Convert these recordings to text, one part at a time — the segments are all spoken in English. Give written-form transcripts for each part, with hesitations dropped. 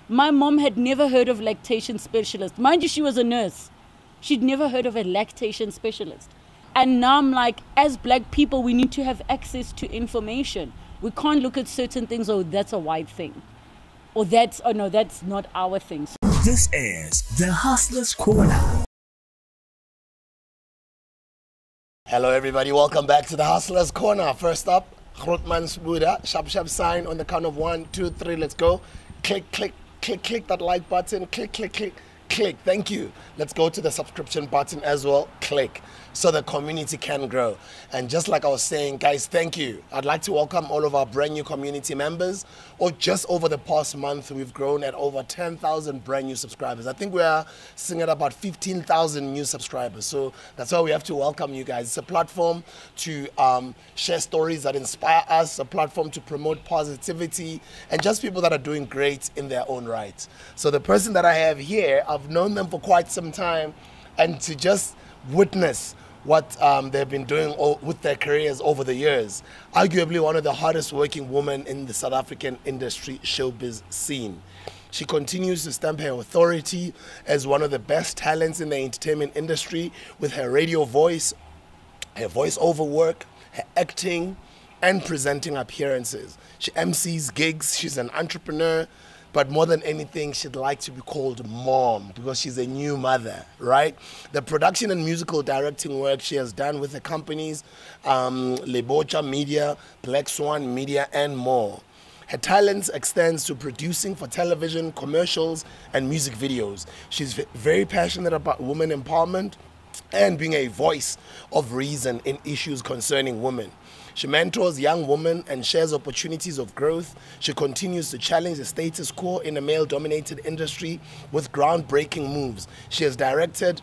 My mom had never heard of lactation specialist. Mind you, she was a nurse. She'd never heard of a lactation specialist. And now I'm like, as black people, we need to have access to information. We can't look at certain things, oh, that's a white thing. Or that's, oh no, that's not our thing. This is the Hustler's Corner. Hello everybody, welcome back to the Hustler's Corner. First up, Grootman's Buddha, sharp sign on the count of 1, 2, 3, let's go. Click, click, click, click that like button, click, click, click, click, thank you. Let's go to the subscription button as well, click, so the community can grow. And just like I was saying, guys, thank you. I'd like to welcome all of our brand new community members. Just over the past month, we've grown at over 10,000 brand new subscribers. I think we are sitting at about 15,000 new subscribers. So that's why we have to welcome you guys. It's a platform to share stories that inspire us, a platform to promote positivity, and just people that are doing great in their own right. So the person that I have here, I've known them for quite some time, and to just witness what they've been doing with their careers over the years. Arguably one of the hardest working women in the South African industry showbiz scene. She continues to stamp her authority as one of the best talents in the entertainment industry with her radio voice, her voiceover work, her acting, and presenting appearances. She MCs gigs, she's an entrepreneur, but more than anything, she'd like to be called mom because she's a new mother, right? The production and musical directing work she has done with the companies Relebogile Media, Black Swan Media, and more. Her talents extends to producing for television, commercials, and music videos. She's very passionate about women empowerment and being a voice of reason in issues concerning women. She mentors young women and shares opportunities of growth. She continues to challenge the status quo in a male-dominated industry with groundbreaking moves. She has directed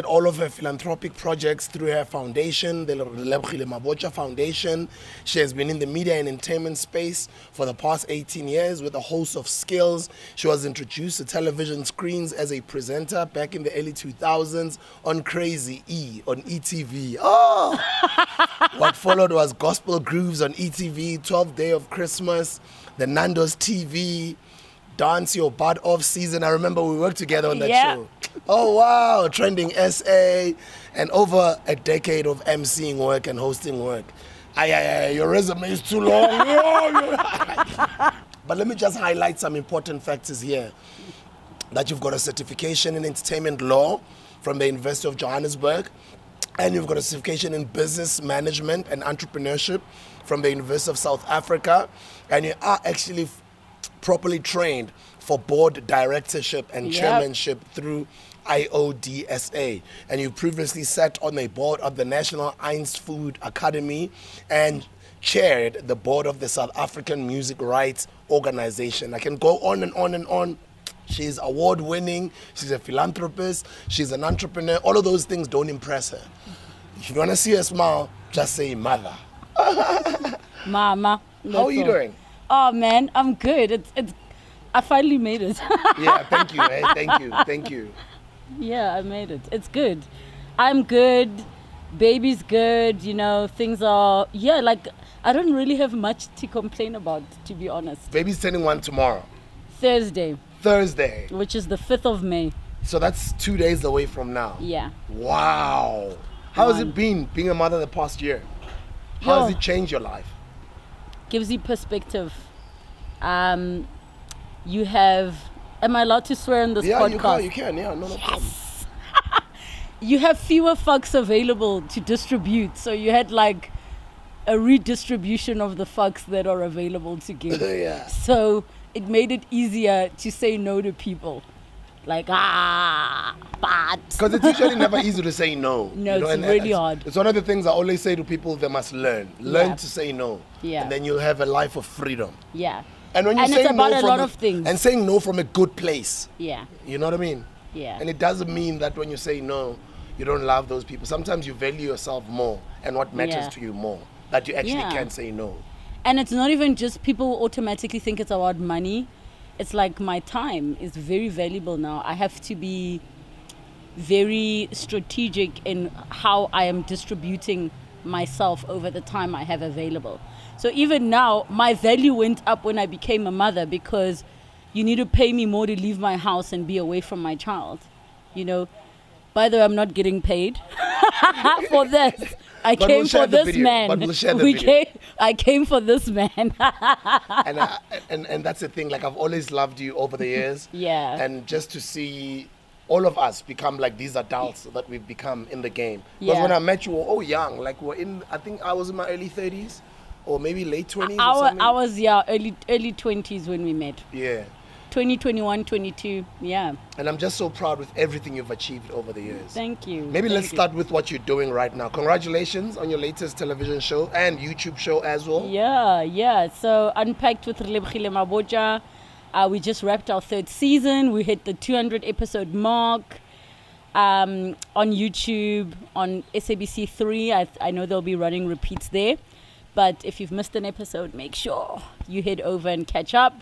all of her philanthropic projects through her foundation, the Relebogile Mabotja Foundation. She has been in the media and entertainment space for the past 18 years with a host of skills. She was introduced to television screens as a presenter back in the early 2000s on Crazy E on ETV. Oh! What followed was Gospel Grooves on ETV, 12th Day of Christmas, the Nando's TV, Dance Your Butt Off season. I remember we worked together on that show. Oh wow, Trending SA, and over a decade of emceeing work and hosting work. Your resume is too long. But let me just highlight some important factors here. That you've got a certification in entertainment law from the University of Johannesburg, and you've got a certification in business management and entrepreneurship from the University of South Africa, and you are actually properly trained for board directorship and chairmanship through IODSA, and you previously sat on the board of the National Einst Food Academy and chaired the board of the South African Music Rights Organization. I can go on and on and on. She's award-winning, she's a philanthropist, she's an entrepreneur. All of those things don't impress her. If you want to see her smile, just say mother. Mama. How are you doing? Oh man, I'm good. I finally made it. Yeah, thank you. Hey, thank you. Yeah, I made it. It's good. I'm good. Baby's good. You know, things are, like, I don't really have much to complain about, to be honest. Baby's turning 1 tomorrow. Thursday. Which is the 5th of May. So that's 2 days away from now. Yeah. Wow. How has it been being a mother the past year? How has it changed your life? Gives you perspective. You have, am I allowed to swear on this podcast? You can, no problem. You have fewer fucks available to distribute, so you had like a redistribution of the fucks that are available to give. So it made it easier to say no to people. Like, but. Because it's usually never easy to say no. No, it's really hard. It's one of the things I always say to people, they must learn. Learn to say no. Yeah. And then you'll have a life of freedom. Yeah. And when you say it's about no a lot of things. And saying no from a good place. Yeah. You know what I mean? Yeah. And it doesn't mean that when you say no, you don't love those people. Sometimes you value yourself more and what matters to you more. That you actually can say no. And it's not even just people automatically think it's about money. It's like my time is very valuable now. I have to be very strategic in how I am distributing myself over the time I have available. So even now, my value went up when I became a mother because you need to pay me more to leave my house and be away from my child. You know, by the way, I'm not getting paid for this. I came for this man. But we'll share the video. I came for this man. and that's the thing. Like, I've always loved you over the years. Yeah. And just to see all of us become like these adults that we've become in the game. Because Yeah. when I met you, we were all young. Like, I think I was in my early 30s or maybe late 20s or something. I was, early 20s when we met. Yeah. 2021, 22, yeah. And I'm just so proud with everything you've achieved over the years. Thank you. Maybe let's start with what you're doing right now. Congratulations on your latest television show and YouTube show as well. Yeah. So Unpacked with Relebogile Mabotja. We just wrapped our 3rd season. We hit the 200 episode mark on YouTube, on SABC 3. I know they'll be running repeats there. But if you've missed an episode, make sure you head over and catch up.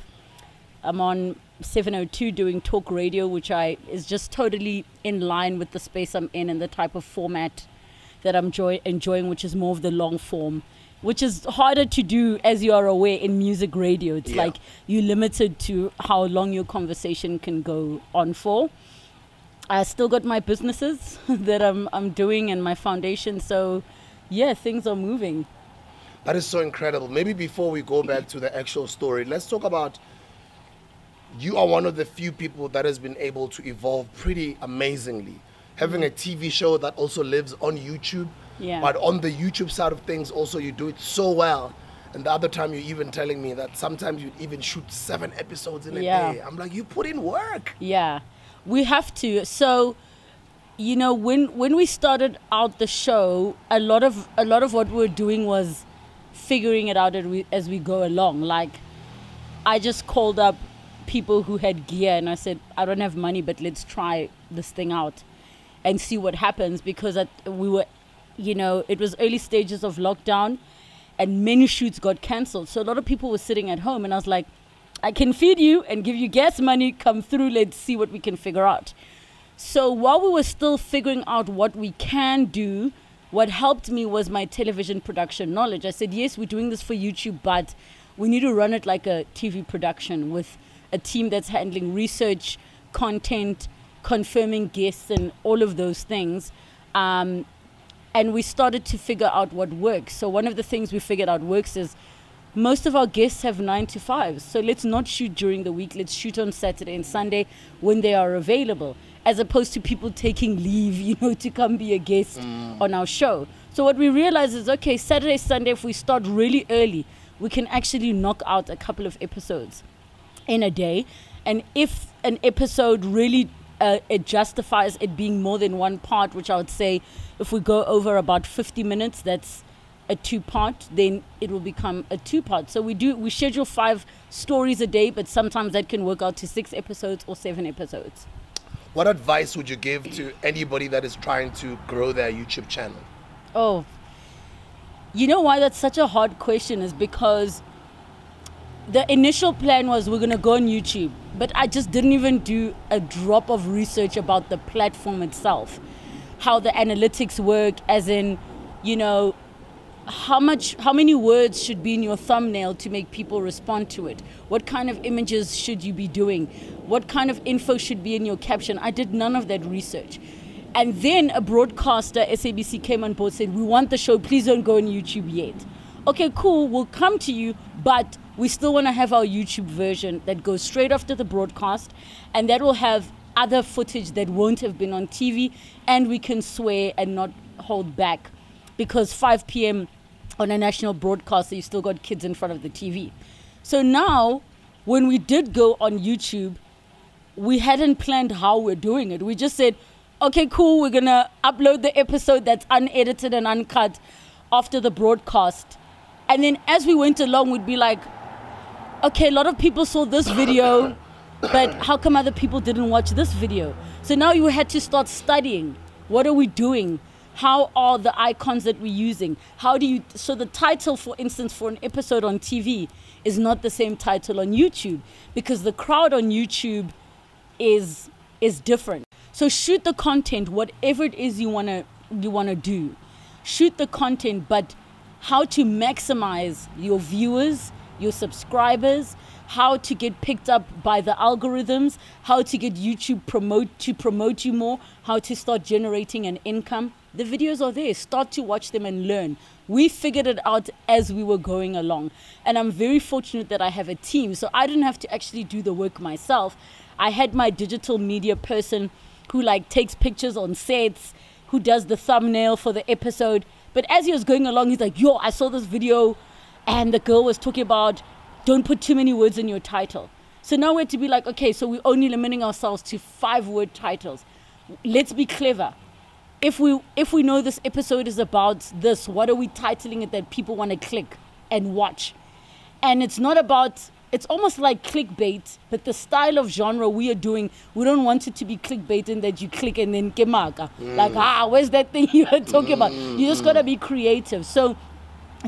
I'm on 702 doing talk radio, which is just totally in line with the space I'm in and the type of format that I'm enjoying, which is more of the long form, which is harder to do, as you are aware, in music radio. It's like you're limited to how long your conversation can go on for. I still got my businesses that I'm doing and my foundation. So, yeah, things are moving. That is so incredible. Maybe before we go back to the actual story, let's talk about, you are one of the few people that has been able to evolve pretty amazingly. Having a TV show that also lives on YouTube, but on the YouTube side of things also you do it so well. And the other time you're even telling me that sometimes you even shoot 7 episodes in a day. I'm like, you put in work. Yeah, we have to. So, you know, when we started out the show, a lot of what we were doing was figuring it out as we go along. Like, I just called up people who had gear and I said, I don't have money, but let's try this thing out and see what happens, because we were, you know, it was early stages of lockdown and many shoots got cancelled. So a lot of people were sitting at home and I was like, I can feed you and give you gas money, come through, let's see what we can figure out. So while we were still figuring out what we can do, what helped me was my television production knowledge. I said, yes, we're doing this for YouTube, but we need to run it like a TV production with a team that's handling research, content, confirming guests, and all of those things. And we started to figure out what works. So one of the things we figured out works is most of our guests have 9 to 5s. So let's not shoot during the week. Let's shoot on Saturday and Sunday when they are available, as opposed to people taking leave, you know, to come be a guest on our show. So what we realized is, okay, Saturday, Sunday, if we start really early, we can actually knock out a couple of episodes in a day. And if an episode really it justifies it being more than one part, which I would say if we go over about 50 minutes, that's a 2-part, then it will become a 2-part. So we schedule 5 stories a day, but sometimes that can work out to 6 episodes or 7 episodes. What advice would you give to anybody that is trying to grow their YouTube channel? Oh, you know why that's such a hard question is because the initial plan was we're going to go on YouTube, but I just didn't even do a drop of research about the platform itself, how the analytics work, as in, you know, how many words should be in your thumbnail to make people respond to it? What kind of images should you be doing? What kind of info should be in your caption? I did none of that research. And then a broadcaster, SABC, came on board, said, we want the show, please don't go on YouTube yet. Okay, cool, we'll come to you, but we still want to have our YouTube version that goes straight after the broadcast, and that will have other footage that won't have been on TV, and we can swear and not hold back, because 5 p.m. on a national broadcaster, you still got kids in front of the TV. So now, when we did go on YouTube, we hadn't planned how we're doing it. We just said, okay, cool, we're going to upload the episode that's unedited and uncut after the broadcast. And then as we went along, we'd be like, okay, a lot of people saw this video, but how come other people didn't watch this video? So now you had to start studying. What are we doing? How are the icons that we're using? So the title, for instance, for an episode on TV is not the same title on YouTube, because the crowd on YouTube is different. So shoot the content, whatever it is you wanna do. Shoot the content, but how to maximize your viewers, your subscribers, how to get picked up by the algorithms, how to get YouTube promote you more, how to start generating an income. The videos are there. Start to watch them and learn. We figured it out as we were going along. And I'm very fortunate that I have a team. So I didn't have to actually do the work myself. I had my digital media person who like takes pictures on sets, who does the thumbnail for the episode. But as he was going along, he's like, yo, I saw this video and the girl was talking about don't put too many words in your title. So now we had to be like, okay, so we're only limiting ourselves to 5-word titles. Let's be clever. If we know this episode is about this, what are we titling it that people want to click and watch? And it's not about, it's almost like clickbait, but the style of genre we are doing, we don't want it to be clickbait in that you click and then kemaka. Like, where's that thing you were talking about? You just got to be creative. So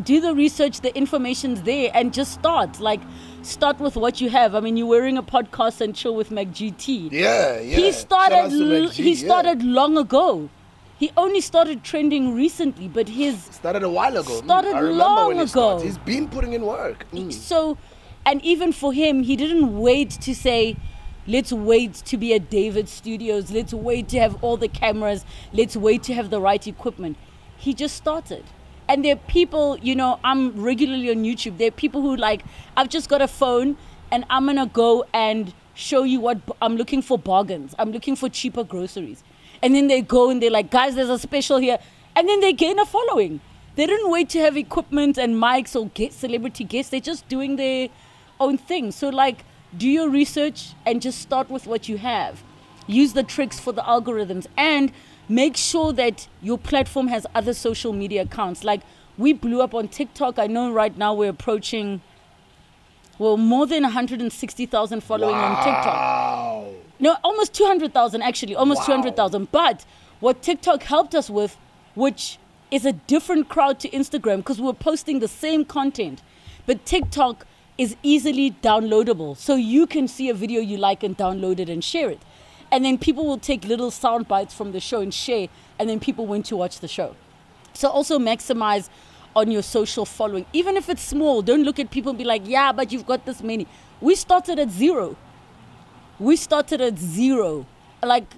do the research, the information's there, and just start. Like, start with what you have. I mean, you're wearing a podcast and chill with MacGT. Yeah. He started long ago. He only started trending recently, but started a while ago. Started I remember long when he ago. started. He's been putting in work. So, and even for him, he didn't wait to say, let's wait to be at David Studios. Let's wait to have all the cameras. Let's wait to have the right equipment. He just started. And there are people, you know, I'm regularly on YouTube. There are people who like, I've just got a phone and I'm going to go and show you what I'm looking for bargains. I'm looking for cheaper groceries. And then they go and they're like, guys, there's a special here. And then they gain a following. They didn't wait to have equipment and mics or get celebrity guests. They're just doing their own thing. So like, do your research and just start with what you have. Use the tricks for the algorithms and make sure that your platform has other social media accounts. Like we blew up on TikTok. I know right now we're approaching, well, more than 160,000 following on TikTok. No, almost 200,000 actually, almost 200,000. But what TikTok helped us with, which is a different crowd to Instagram, because we're posting the same content, but TikTok is easily downloadable. So you can see a video you like and download it and share it. And then people will take little sound bites from the show and share, and then people went to watch the show. So also maximize on your social following. Even if it's small, don't look at people and be like, yeah, but you've got this many. We started at zero. Like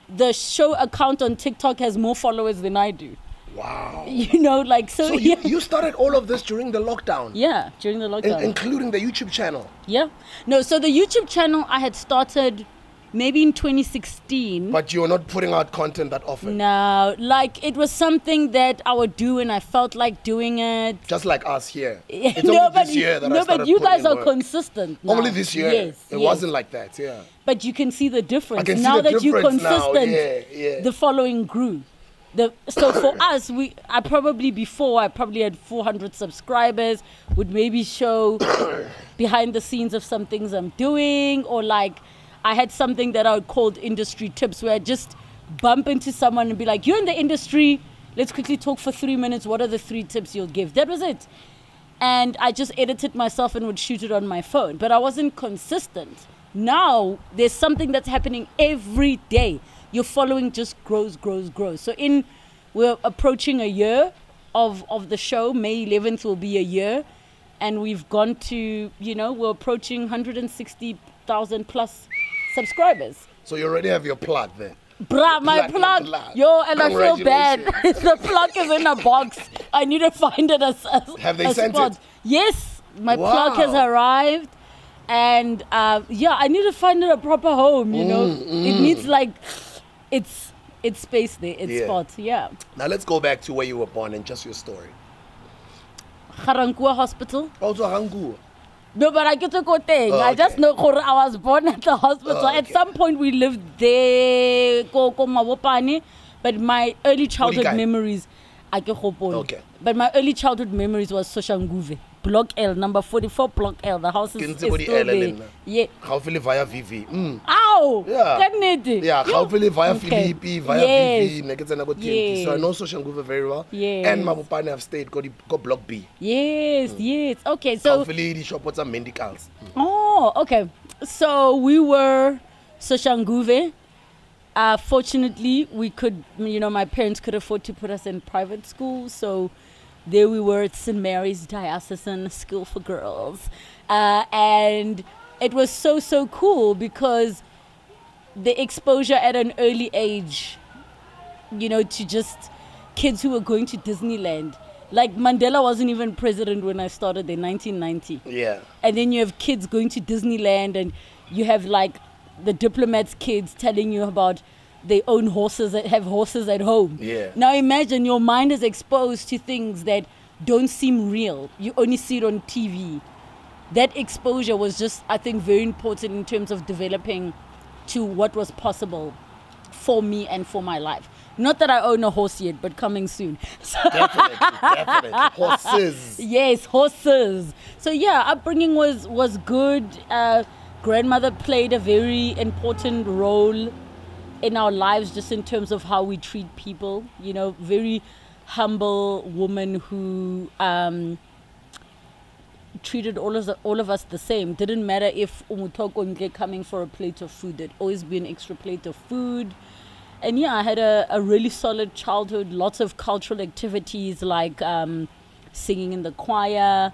the show account on TikTok has more followers than I do. Wow. You know, like, so yeah. You started all of this during the lockdown? Yeah, during the lockdown. Including the YouTube channel? Yeah. No, so the YouTube channel I had started maybe in 2016. But you're not putting out content that often? No, like it was something that I would do and I felt like doing it. Just like us here. It's no, only this year that I started but you guys are work. Consistent now. Only this year? Yes. It wasn't like that, yeah. But you can see the difference. I can see now the that you're difference consistent, now. Yeah. the following grew. So for us, I probably had 400 subscribers, would maybe show behind the scenes of some things I'm doing, or like I had something that I would call industry tips, where I just bump into someone and be like, you're in the industry, let's quickly talk for 3 minutes. What are the 3 tips you'll give? That was it. And I just edited myself and would shoot it on my phone. But I wasn't consistent. Now there's something that's happening every day. Your following just grows. So we're approaching a year of the show. May 11th will be a year. And we've gone to, we're approaching 160,000 plus subscribers. So you already have your plug there. Bruh, my plug. Yo, and I feel bad. The plug is in a box. I need to find it as have they sent spot. it? Yes, my plug has arrived. And I need to find it a proper home, It needs it's space there, it's spot, yeah. Now let's go back to where you were born and just your story. Garankuwa Hospital. Also Garankuwa. No, but I get to go thing. I just know I was born at the hospital. At some point we lived there, but my early childhood memories, but my early childhood memories was Soshanguve. Block L, number 44, Block L. The house is still there. Yeah. Hopefully via Vivi. Ow! Yeah, hopefully via Philippi, via Vivi. Yes. So I know Soshanguve very well. Yes. And Mabopane have stayed, got Block B. Yes. Okay, so... Hopefully the shop was some medicals. Oh, okay. So we were Soshanguve. Fortunately, we could, my parents could afford to put us in private school, so there we were at St. Mary's Diocesan School for Girls. And it was so cool because the exposure at an early age, you know, to just kids who were going to Disneyland. Like Mandela wasn't even president when I started in 1990. Yeah. And then you have kids going to Disneyland, and you have like the diplomats' kids telling you about they own horses, that have horses at home. Yeah. Now imagine your mind is exposed to things that don't seem real. You only see it on TV. That exposure was just, I think, very important in terms of developing to what was possible for me and for my life. Not that I own a horse yet, but coming soon. So Definitely. Horses. yes, horses. So yeah, upbringing was good. Grandmother played a very important role in our lives, just in terms of how we treat people. You know, very humble woman who treated all of us the same. Didn't matter if umutoko coming for a plate of food, there'd always be an extra plate of food. And yeah, I had a really solid childhood, lots of cultural activities like singing in the choir,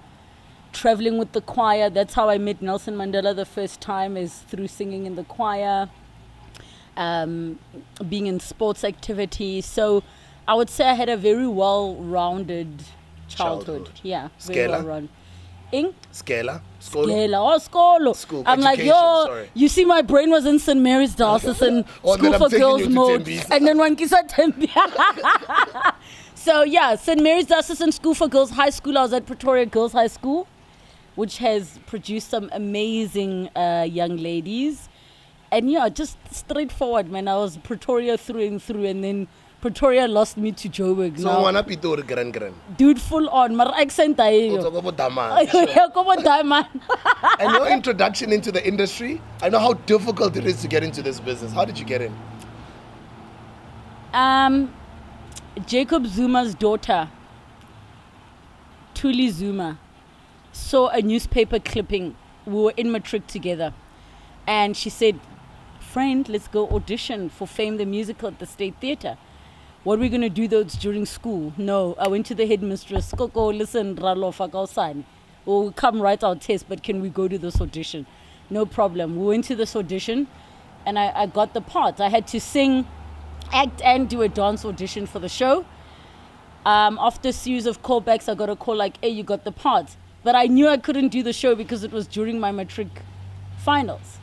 traveling with the choir. That's how I met Nelson Mandela the first time, is through singing in the choir, being in sports activities. So I would say I had a very well-rounded childhood. Yeah, very well-rounded. Skela. Skolo. School. I'm like, sorry. You see, my brain was in St. Mary's Diocesan School for Girls mode. And then one kisa Tembi. So yeah, St. Mary's Diocesan School for Girls High School. I was at Pretoria Girls High School, which has produced some amazing young ladies. And yeah, just straightforward, man. I was Pretoria through and through, and then Pretoria lost me to Joburg. So wanna be to gran. Dude, full on. My accent And your introduction into the industry, I know how difficult it is to get into this business. How did you get in? Jacob Zuma's daughter, Thuli Zuma, saw a newspaper clipping. We were in matric together. And she said, friend, let's go audition for Fame the Musical at the State Theatre. What are we going to do though? It's during school. No, I went to the headmistress. Koko, listen, we'll come write our test, but can we go to this audition? No problem. We went to this audition, and I got the part. I had to sing, act, and do a dance audition for the show. After a series of callbacks, I got a call like, hey, you got the part. But I knew I couldn't do the show because it was during my matric finals.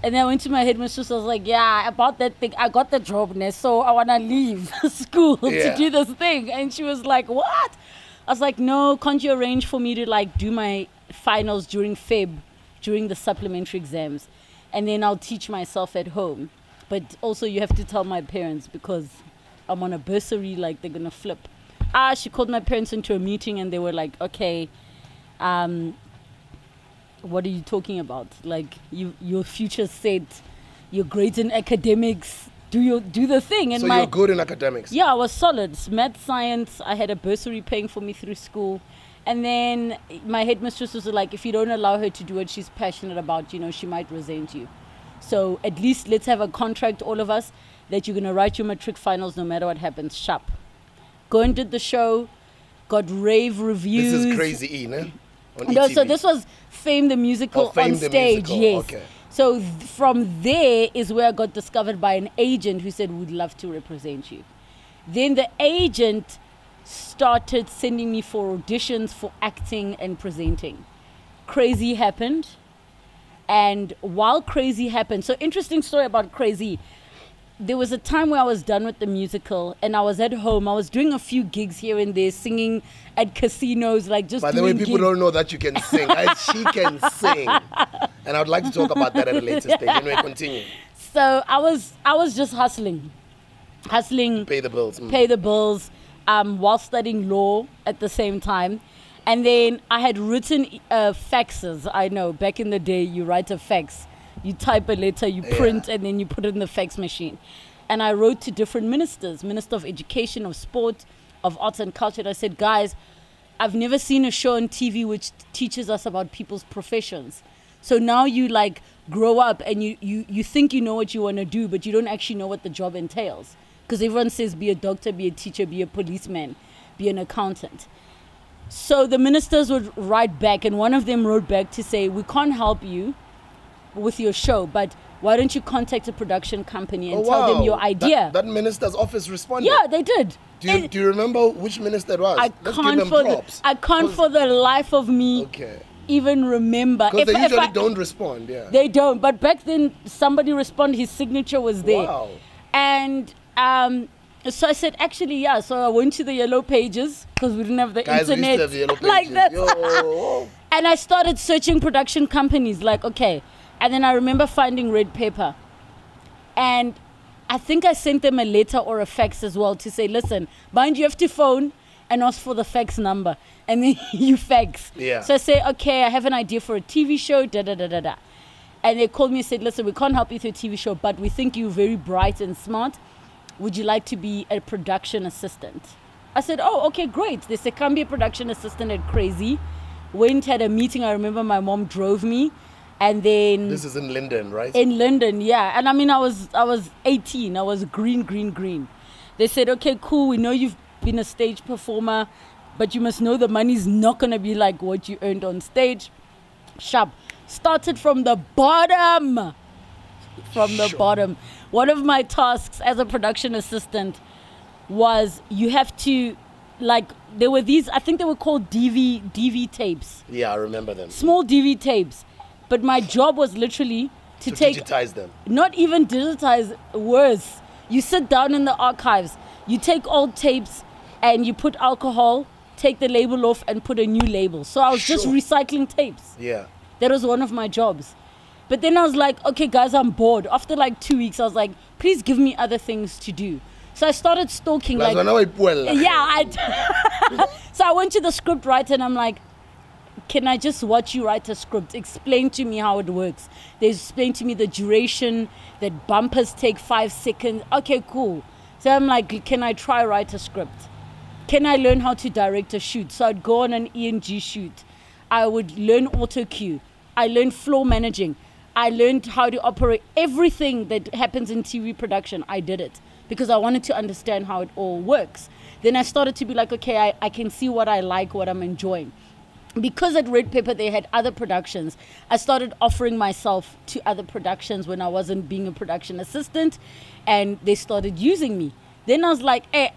And then I went to my headmistress. I was like, yeah, about that thing, I got the job, so I want to leave school to do this thing. And she was like, what? I was like, no, can't you arrange for me to like do my finals during Feb, during the supplementary exams? And then I'll teach myself at home. But also you have to tell my parents because I'm on a bursary, like they're going to flip. She called my parents into a meeting and they were like, okay, what are you talking about? Like, your future set, you're great in academics, do the thing. And so you're good in academics? Yeah, I was solid. Math, science, I had a bursary paying for me through school. And then my headmistress was like, if you don't allow her to do what she's passionate about, she might resent you. So at least let's have a contract, all of us, that you're going to write your matric finals no matter what happens. Sharp. Go and did the show, got rave reviews. This is Crazy E, no? No, so this was Fame the Musical on stage, yes. Okay. So from there is where I got discovered by an agent who said, we'd love to represent you. Then the agent started sending me for auditions for acting and presenting. Crazy happened. And while Crazy happened, so interesting story about Crazy. There was a time where I was done with the musical and I was at home. I was doing a few gigs here and there, singing at casinos, like just doing By the way, people gigs. don't know that you can sing. She can sing. And I would like to talk about that at a later stage. Anyway, continue. So I was just hustling. Pay the bills. Pay the bills, while studying law at the same time. And then I had written faxes. I know, back in the day, you write a fax. You type a letter, you print, and then you put it in the fax machine. And I wrote to different ministers, Minister of Education, of Sport, of Arts and Culture. And I said, guys, I've never seen a show on TV which teaches us about people's professions. So now you like grow up and you think you know what you want to do, but you don't actually know what the job entails. Because everyone says be a doctor, be a teacher, be a policeman, be an accountant. So the ministers would write back, and one of them wrote back to say, we can't help you with your show, but why don't you contact a production company and tell them your idea? That minister's office responded? Yeah, they did. Do you remember which minister it was? I can't for the life of me even remember. Because they usually don't respond, yeah. They don't, but back then somebody responded, his signature was there. Wow. And so I said, actually, yeah. So I went to the yellow pages because we didn't have the internet we used to have the yellow pages. like that. Yo. And I started searching production companies, like, okay. And then I remember finding Red Pepper. And I think I sent them a letter or a fax as well to say, listen, mind you have to phone and ask for the fax number. And then you fax. Yeah. So I say, okay, I have an idea for a TV show, da-da-da-da-da. And they called me and said, listen, we can't help you with a TV show, but we think you're very bright and smart. Would you like to be a production assistant? I said, oh, okay, great. They said, come be a production assistant at Crazy. Went, had a meeting. I remember my mom drove me. And then... This is in Linden, right? In Linden, yeah. And I mean, I was 18. I was green. They said, okay, cool. We know you've been a stage performer, but you must know the money's not going to be like what you earned on stage. Sharp. Started from the bottom. Bottom. One of my tasks as a production assistant was you have to, like, there were these, I think they were called DV tapes. Yeah, I remember them. Small DV tapes. But my job was literally to digitize them. Not even digitize, worse. You sit down in the archives, you take old tapes and you put alcohol, take the label off and put a new label. So I was just recycling tapes. Yeah. That was one of my jobs. But then I was like, okay, guys, I'm bored. After like 2 weeks, I was like, please give me other things to do. So I started stalking. So I went to the script writer and I'm like, can I just watch you write a script? Explain to me how it works. They explained to me the duration, that bumpers take 5 seconds. Okay, cool. So I'm like, can I try write a script? Can I learn how to direct a shoot? So I'd go on an ENG shoot. I would learn auto cue. I learned floor managing. I learned how to operate everything that happens in TV production. I did it because I wanted to understand how it all works. Then I started to be like, okay, I can see what I like, what I'm enjoying. Because at Red Pepper they had other productions, I started offering myself to other productions when I wasn't being a production assistant, and they started using me. Then I was like, hey,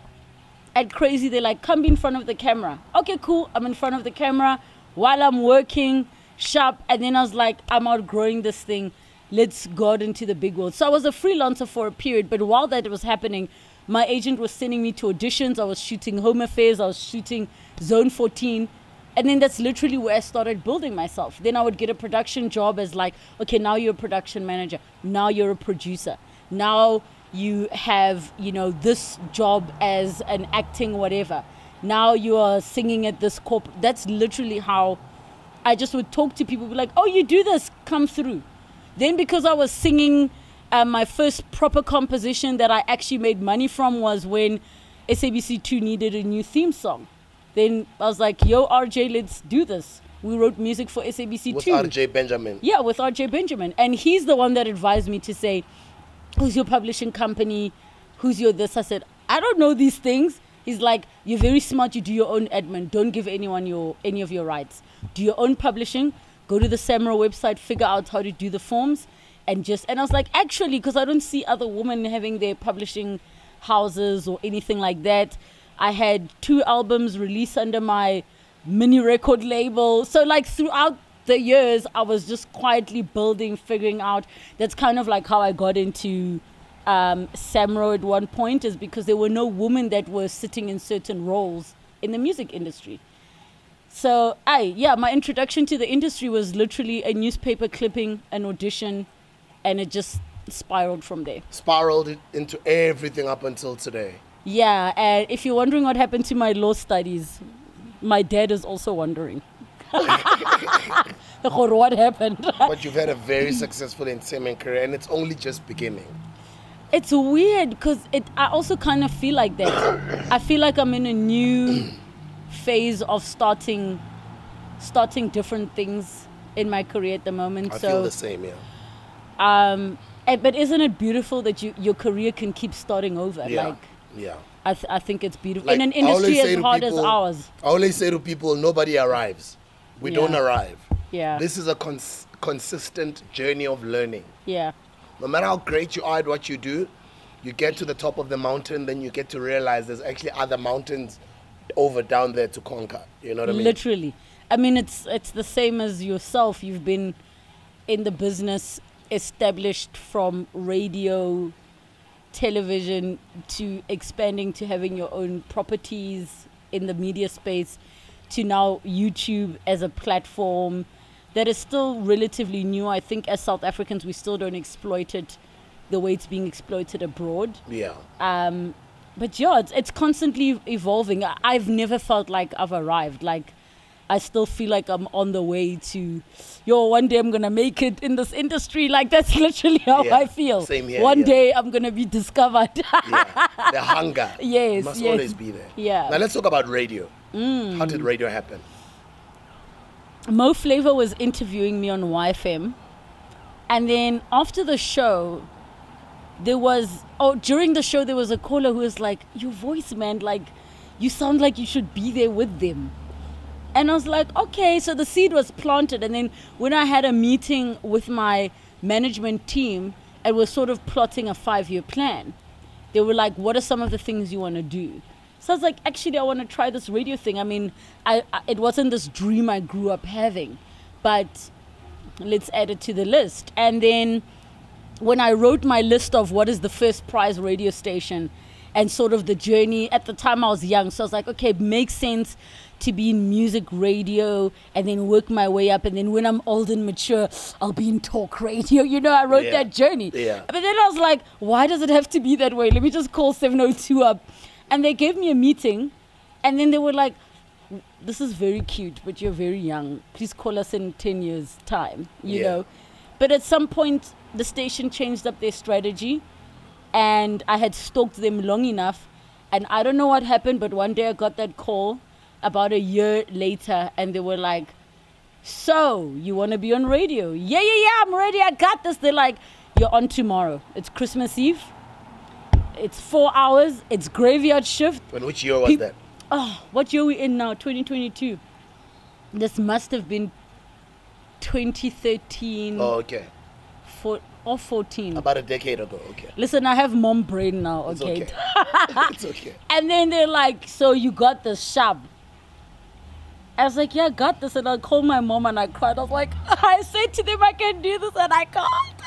at Crazy, they're like, come be in front of the camera. Okay, cool. I'm in front of the camera while I'm working, sharp. And then I was like, I'm outgrowing this thing. Let's go out into the big world. So I was a freelancer for a period, but while that was happening, my agent was sending me to auditions. I was shooting Home Affairs. I was shooting Zone 14. And then that's literally where I started building myself. Then I would get a production job as like, okay, now you're a production manager. Now you're a producer. Now you have, this job as an acting whatever. Now you are singing at this corp. That's literally how I just would talk to people, be like, oh, you do this, come through. Then because I was singing, my first proper composition that I actually made money from was when SABC2 needed a new theme song. Then I was like, yo, RJ, let's do this. We wrote music for SABC2. With RJ Benjamin. Yeah, with RJ Benjamin. And he's the one that advised me to say, who's your publishing company? Who's your this? I said, I don't know these things. He's like, you're very smart. You do your own admin. Don't give anyone any of your rights. Do your own publishing. Go to the SAMRA website. Figure out how to do the forms. And I was like, actually, because I don't see other women having their publishing houses or anything like that. I had 2 albums released under my mini record label. So like throughout the years, I was just quietly building, figuring out. That's kind of like how I got into SAMRO at one point, is because there were no women that were sitting in certain roles in the music industry. So my introduction to the industry was literally a newspaper clipping, an audition, and it just spiraled from there. Spiraled into everything up until today. Yeah, and if you're wondering what happened to my law studies, my dad is also wondering. What happened? But you've had a very successful entertainment career, and it's only just beginning. It's weird because I also kind of feel like that. I feel like I'm in a new phase of starting different things in my career at the moment. I feel the same, yeah. But isn't it beautiful that your career can keep starting over? Yeah. Like, Yeah. I think it's beautiful. Like, in an I always industry say as to hard as people- ours. I always say to people, nobody arrives. We Yeah. don't arrive. Yeah. This is a consistent journey of learning. Yeah. No matter how great you are at what you do, you get to the top of the mountain, then you get to realize there's actually other mountains down there to conquer. You know what I mean? Literally. I mean, it's the same as yourself. You've been in the business, established from radio, television, to expanding to having your own properties in the media space, to now YouTube as a platform that is still relatively new. I think as South Africans, we still don't exploit it the way it's being exploited abroad. Yeah. But yeah, it's constantly evolving. I've never felt like I've arrived. Like, I still feel like I'm on the way to, one day I'm going to make it in this industry. Like, that's literally how Yeah, I feel. same here, One yeah. day I'm going to be discovered. Yeah. The hunger Yes, must yes. always be there. Yeah. Now let's talk about radio. How did radio happen? Mo Flava was interviewing me on YFM. And then after the show, during the show, there was a caller who was like, your voice, man, like, you sound like you should be there with them. And I was like, okay, so the seed was planted. And then when I had a meeting with my management team and was sort of plotting a 5-year plan, they were like, what are some of the things you want to do? So I was like, actually, I want to try this radio thing. I mean, it wasn't this dream I grew up having, but let's add it to the list. And then when I wrote my list of what is the first prize radio station and sort of the journey, at the time I was young, so I was like, okay, it makes sense to be in music radio and then work my way up, and then when I'm old and mature, I'll be in talk radio. I wrote that journey. Yeah. But then I was like, why does it have to be that way? Let me just call 702 up. And they gave me a meeting, and then they were like, this is very cute, but you're very young. Please call us in 10 years' time, you know. But at some point, the station changed up their strategy, and I had stalked them long enough, and I don't know what happened, but one day I got that call about a year later, and they were like, so, you want to be on radio? Yeah, I'm ready, I got this. They're like, you're on tomorrow. It's Christmas Eve. It's 4 hours. It's graveyard shift. And which year was that? Oh, what year are we in now? 2022. This must have been 2013. Oh, okay. Or 14. About a decade ago, okay. Listen, I have mom brain now, It's okay? okay. It's okay. And then they're like, so you got this, Shab? I was like, yeah, I got this. And I called my mom and I cried. I was like, I said to them I can do this and I can't.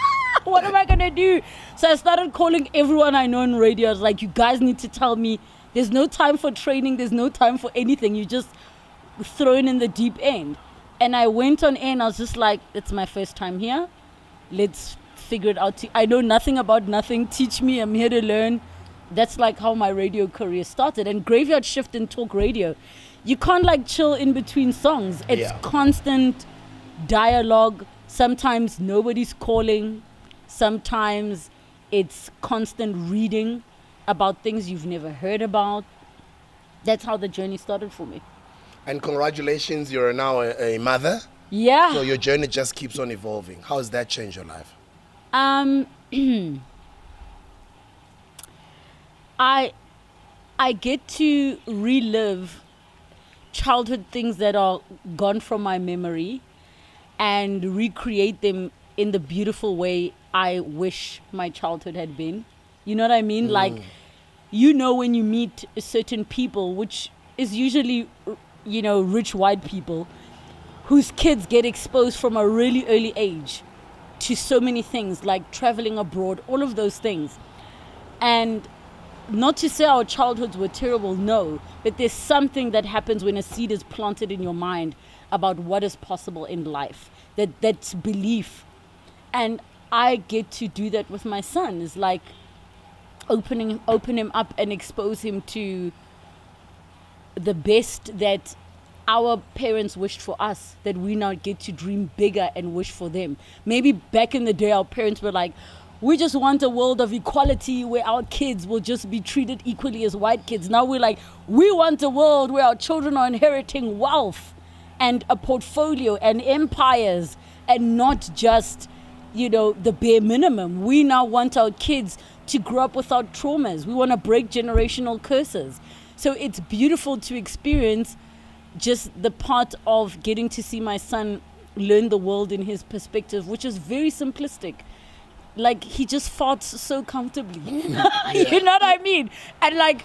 What am I going to do? So I started calling everyone I know on radio. I was like, you guys need to tell me there's no time for training. There's no time for anything. You just thrown in the deep end. And I went on air and I was just like, it's my first time here. Let's figure it out. I know nothing about nothing. Teach me. I'm here to learn. That's like how my radio career started. And graveyard shift in talk radio, you can't like chill in between songs. It's constant dialogue. Sometimes nobody's calling. Sometimes it's constant reading about things you've never heard about. That's how the journey started for me. And congratulations, you're now a mother. Yeah. So your journey just keeps on evolving. How has that changed your life? I get to relive childhood things that are gone from my memory and recreate them in the beautiful way I wish my childhood had been. You know what I mean? Like, when you meet certain people, which is usually, rich white people, whose kids get exposed from a really early age to so many things, like traveling abroad, all of those things. And not to say our childhoods were terrible, no, but there's something that happens when a seed is planted in your mind about what is possible in life. That's belief. And I get to do that with my son. It's like open him up and expose him to the best that our parents wished for us, that we now get to dream bigger and wish for them. Maybe back in the day, our parents were like, we just want a world of equality where our kids will just be treated equally as white kids. Now we're like, we want a world where our children are inheriting wealth and a portfolio and empires and not just, the bare minimum. We now want our kids to grow up without traumas. We want to break generational curses. So it's beautiful to experience just the part of getting to see my son learn the world in his perspective, which is very simplistic. Like, he just farts so comfortably. You know what I mean? And like,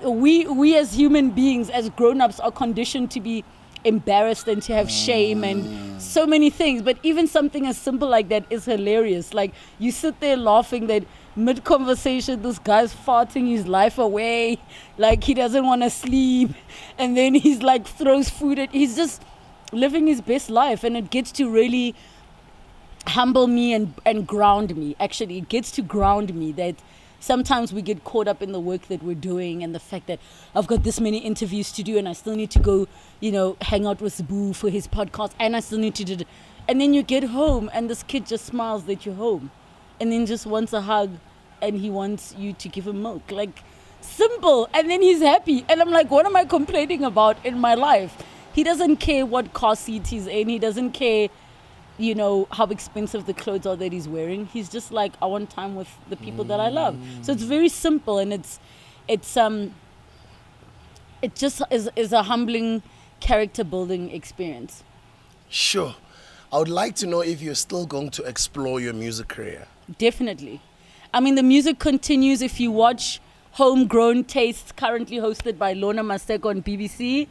we as human beings, as grown-ups, are conditioned to be embarrassed and to have shame and so many things. But even something as simple like that is hilarious. Like, you sit there laughing that mid-conversation, this guy's farting his life away. Like, he doesn't want to sleep. And then he's like, throws food at, he's just living his best life. And it gets to really humble me and ground me. Actually, it gets to ground me that sometimes we get caught up in the work that we're doing and the fact that I've got this many interviews to do and I still need to go, hang out with SBU for his podcast, and I still need to do. And then you get home and this kid just smiles that you're home and then just wants a hug and he wants you to give him milk. Like, simple. And then he's happy. And I'm like, what am I complaining about in my life? He doesn't care what car seat he's in. He doesn't care, how expensive the clothes are that he's wearing. He's just like, I want time with the people that I love. So it's very simple, and it just is a humbling character building experience. Sure. I would like to know if you're still going to explore your music career. Definitely. I mean, the music continues. If you watch Homegrown Tastes, currently hosted by Lorna Maseko on BBC,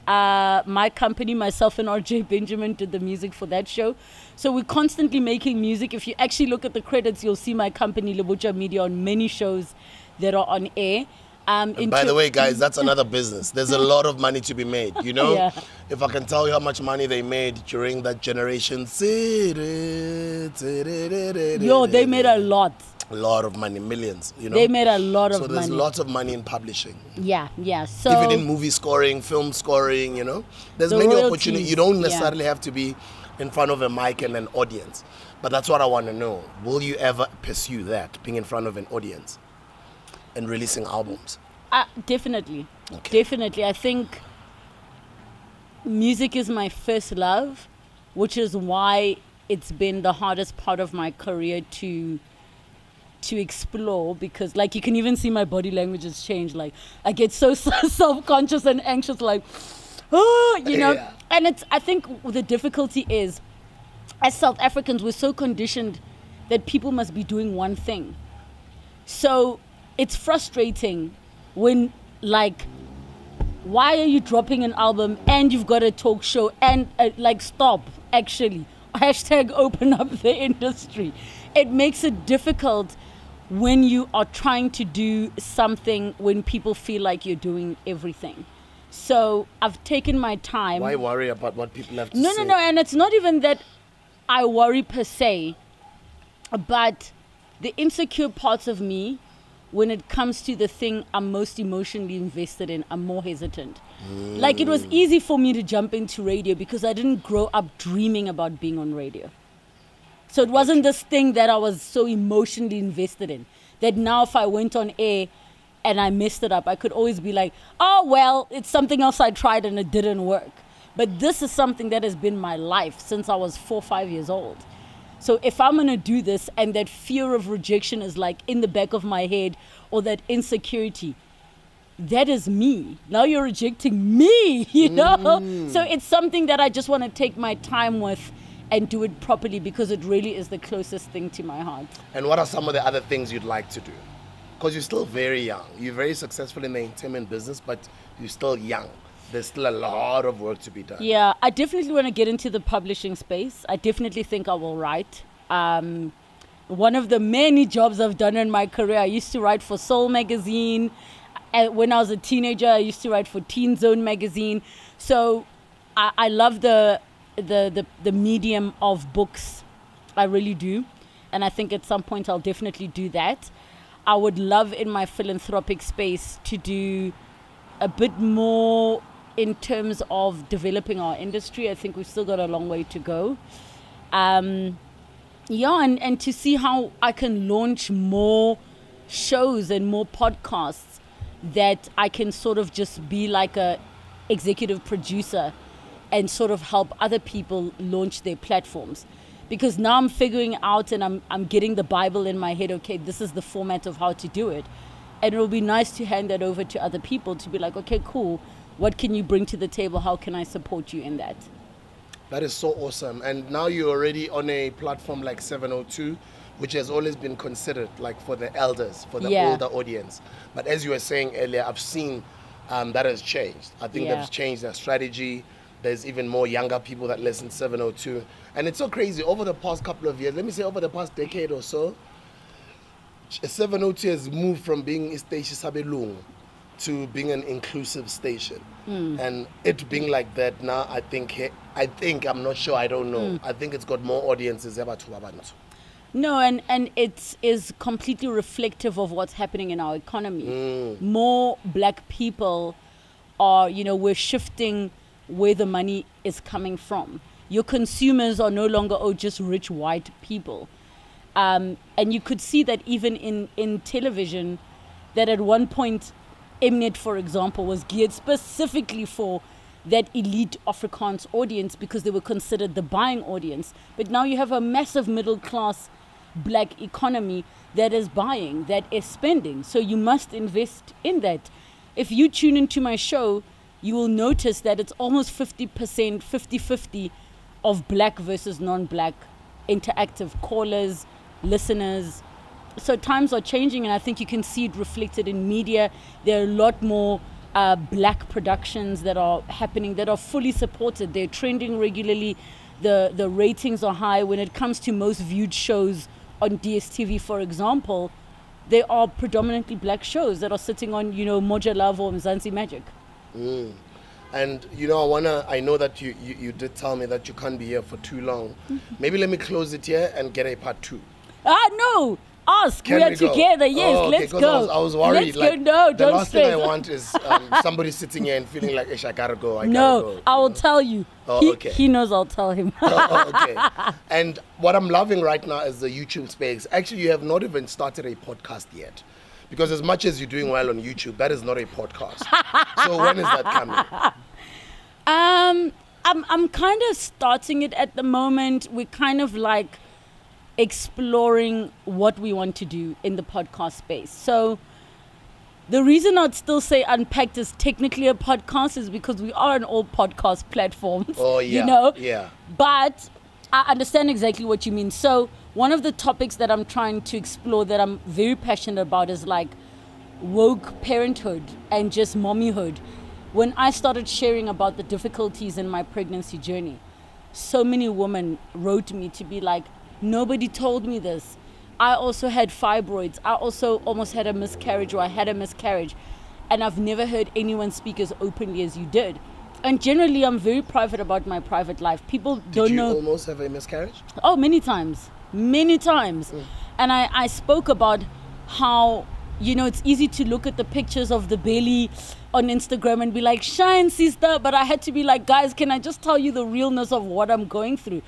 my company, myself and RJ Benjamin, did the music for that show. So we're constantly making music. If you actually look at the credits, you'll see my company, Relebogile Mabotja, on many shows that are on air. And by the way, guys, that's another business. There's a lot of money to be made, Yeah. If I can tell you how much money they made during that generation. Yo, they made a lot. A lot of money, millions, They made a lot of money. So there's lots of money in publishing. Yeah. So even in movie scoring, film scoring, there's the many royalties, opportunities. You don't necessarily have to be in front of a mic and an audience. But that's what I want to know. Will you ever pursue that, being in front of an audience and releasing albums? Definitely. Okay. Definitely. I think music is my first love, which is why it's been the hardest part of my career to explore, because like you can even see my body language has changed. Like, I get so self-conscious and anxious, like, Yeah. And I think the difficulty is, as South Africans, we're so conditioned that people must be doing one thing. So it's frustrating when, like, why are you dropping an album and you've got a talk show and stop, actually. Hashtag open up the industry. It makes it difficult when you are trying to do something when people feel like you're doing everything. So I've taken my time. Why worry about what people have to say? No. And it's not even that I worry per se, but the insecure parts of me, when it comes to the thing I'm most emotionally invested in, I'm more hesitant. Like, it was easy for me to jump into radio because I didn't grow up dreaming about being on radio. So it wasn't this thing that I was so emotionally invested in, that now if I went on air and I messed it up, I could always be like, oh, well, it's something else I tried and it didn't work. But this is something that has been my life since I was 4 or 5 years old. So if I'm going to do this and that fear of rejection is like in the back of my head, or that insecurity, that is me. Now you're rejecting me, So it's something that I just want to take my time with and do it properly, because it really is the closest thing to my heart. And what are some of the other things you'd like to do? Because you're still very young. You're very successful in the entertainment business, but you're still young. There's still a lot of work to be done. Yeah, I definitely want to get into the publishing space. I definitely think I will write. One of the many jobs I've done in my career, I used to write for Soul magazine. When I was a teenager, I used to write for Teen Zone magazine. So I love the medium of books. I really do. And I think at some point I'll definitely do that. I would love in my philanthropic space to do a bit more in terms of developing our industry. I think we've still got a long way to go. And to see how I can launch more shows and more podcasts that I can sort of just be like a executive producer and sort of help other people launch their platforms. because now I'm figuring out and I'm getting the Bible in my head. Okay, this is the format of how to do it. And it will be nice to hand that over to other people to be like, okay, cool. What can you bring to the table? How can I support you in that? That is so awesome. And now you're already on a platform like 702, which has always been considered like for the elders, for the older audience. But as you were saying earlier, I've seen that has changed. I think they've changed their strategy. There's even more younger people that listen to 702. And it's so crazy. Over the past couple of years, let me say over the past decade or so, 702 has moved from being a station sabelung to being an inclusive station. And it being like that now, I think, I'm not sure, I don't know. I think it's got more audiences. No, and it is completely reflective of what's happening in our economy. More black people are, we're shifting where the money is coming from. Your consumers are no longer just rich white people. And you could see that even in television, that at one point, Mnet, for example, was geared specifically for that elite Afrikaans audience because they were considered the buying audience. But now you have a massive middle class black economy that is buying, that is spending. So you must invest in that. If you tune into my show, you will notice that it's almost 50%, 50-50 of black versus non-black interactive callers, listeners. So times are changing, and I think you can see it reflected in media. There are a lot more black productions that are happening that are fully supported. They're trending regularly. The ratings are high. When it comes to most viewed shows on DSTV, for example, they are predominantly black shows that are sitting on, Moja Love or Mzansi Magic. And I know that you did tell me that you can't be here for too long. Maybe let me close it here and get a part 2. No, ask. We are together. Yes, let's go. I was worried. Let's go. No, the don't last stress. thing I want is somebody sitting here and feeling like, I gotta go. I will tell you. Okay. He knows I'll tell him. Okay. And what I'm loving right now is the YouTube space. Actually, you have not even started a podcast yet. Because as much as you're doing well on YouTube, that is not a podcast. So when is that coming? I'm kind of starting it at the moment. We're kind of like exploring what we want to do in the podcast space. So the reason I'd still say Unpacked is technically a podcast is because we are on all podcast platforms. Oh, yeah. Yeah. But I understand exactly what you mean. So one of the topics that I'm trying to explore that I'm very passionate about is like woke parenthood and just mommyhood. When I started sharing about the difficulties in my pregnancy journey, so many women wrote me to be like, nobody told me this. I also had fibroids. I also almost had a miscarriage, or I had a miscarriage. And I've never heard anyone speak as openly as you did. And generally, I'm very private about my private life. People don't know. Did you almost have a miscarriage? Oh, many times. Many times. And I spoke about how, it's easy to look at the pictures of the belly on Instagram and be like, shine, sister. But I had to be like, guys, can I just tell you the realness of what I'm going through?